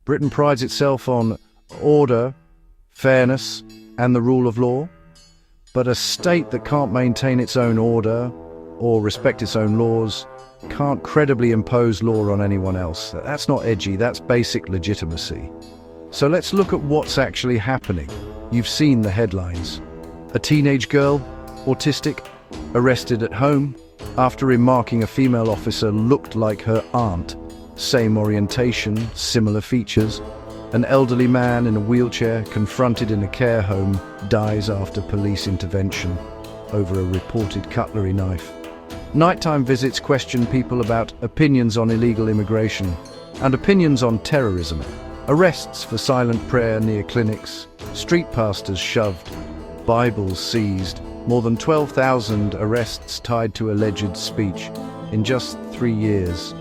Britain prides itself on order, fairness, and the rule of law. But a state that can't maintain its own order or respect its own laws can't credibly impose law on anyone else. That's not edgy, that's basic legitimacy. So let's look at what's actually happening. You've seen the headlines. A teenage girl, autistic, arrested at home after remarking a female officer looked like her aunt. Same orientation, similar features. An elderly man in a wheelchair confronted in a care home dies after police intervention over a reported cutlery knife. Nighttime visits question people about opinions on illegal immigration and opinions on terrorism. Arrests for silent prayer near clinics, street pastors shoved, Bibles seized, more than 12,000 arrests tied to alleged speech in just 3 years.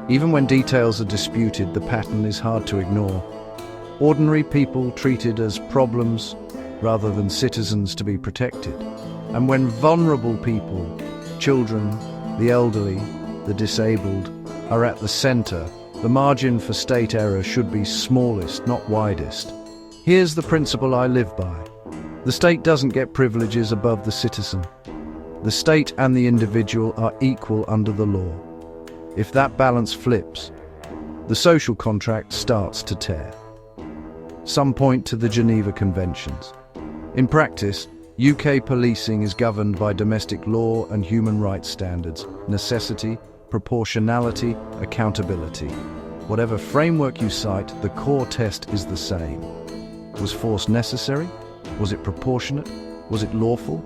Even when details are disputed, the pattern is hard to ignore. Ordinary people treated as problems rather than citizens to be protected. And when vulnerable people, children, the elderly, the disabled, are at the center, the margin for state error should be smallest, not widest. Here's the principle I live by. The state doesn't get privileges above the citizen. The state and the individual are equal under the law. If that balance flips, the social contract starts to tear. Some point to the Geneva Conventions. In practice, UK policing is governed by domestic law and human rights standards, necessity, proportionality, accountability. Whatever framework you cite, the core test is the same. Was force necessary? Was it proportionate? Was it lawful?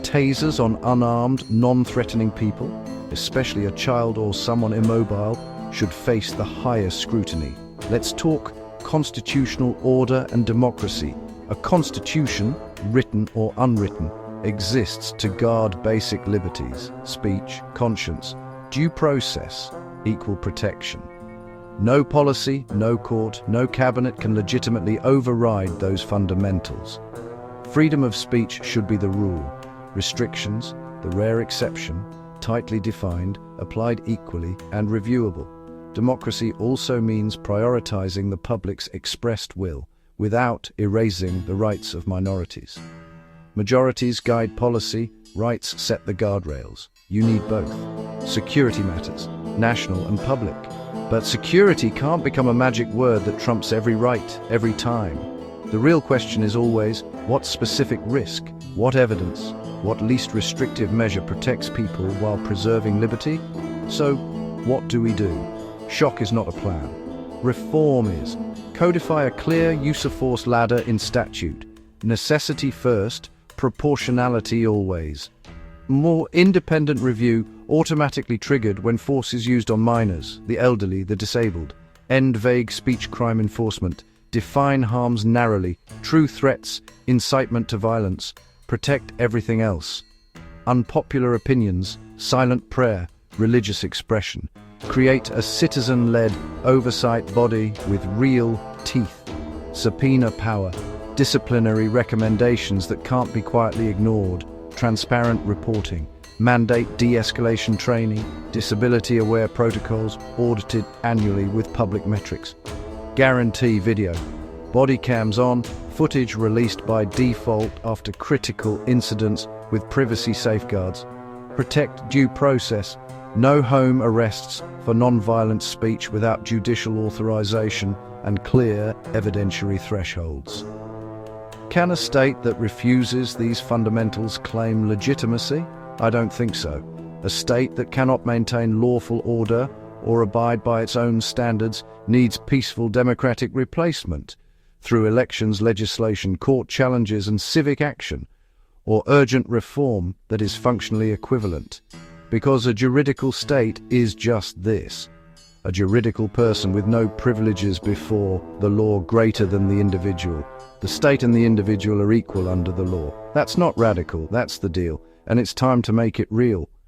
Tasers on unarmed, non-threatening people, especially a child or someone immobile, should face the highest scrutiny. Let's talk constitutional order and democracy. A constitution, written or unwritten, exists to guard basic liberties, speech, conscience, due process, equal protection. No policy, no court, no cabinet can legitimately override those fundamentals. Freedom of speech should be the rule. Restrictions, the rare exception, tightly defined, applied equally, and reviewable. Democracy also means prioritizing the public's expressed will without erasing the rights of minorities. Majorities guide policy, rights set the guardrails. You need both. Security matters, national and public. But security can't become a magic word that trumps every right, every time. The real question is always, what specific risk, what evidence, what least restrictive measure protects people while preserving liberty? So, what do we do? Shock is not a plan. Reform is. Codify a clear use of force ladder in statute. Necessity first, proportionality always. More independent review automatically triggered when force is used on minors, the elderly, the disabled. End vague speech crime enforcement. Define harms narrowly. True threats, incitement to violence. Protect everything else. Unpopular opinions, silent prayer, religious expression. Create a citizen-led oversight body with real teeth. Subpoena power. Disciplinary recommendations that can't be quietly ignored. Transparent reporting. Mandate de-escalation training. Disability-aware protocols audited annually with public metrics. Guarantee video. Body cams on. Footage released by default after critical incidents with privacy safeguards. Protect due process. No home arrests for non-violent speech without judicial authorization and clear evidentiary thresholds. Can a state that refuses these fundamentals claim legitimacy? I don't think so. A state that cannot maintain lawful order or abide by its own standards needs peaceful democratic replacement through elections, legislation, court challenges and civic action, or urgent reform that is functionally equivalent. Because a juridical state is just this, a juridical person with no privileges before the law greater than the individual. The state and the individual are equal under the law. That's not radical, that's the deal, and it's time to make it real.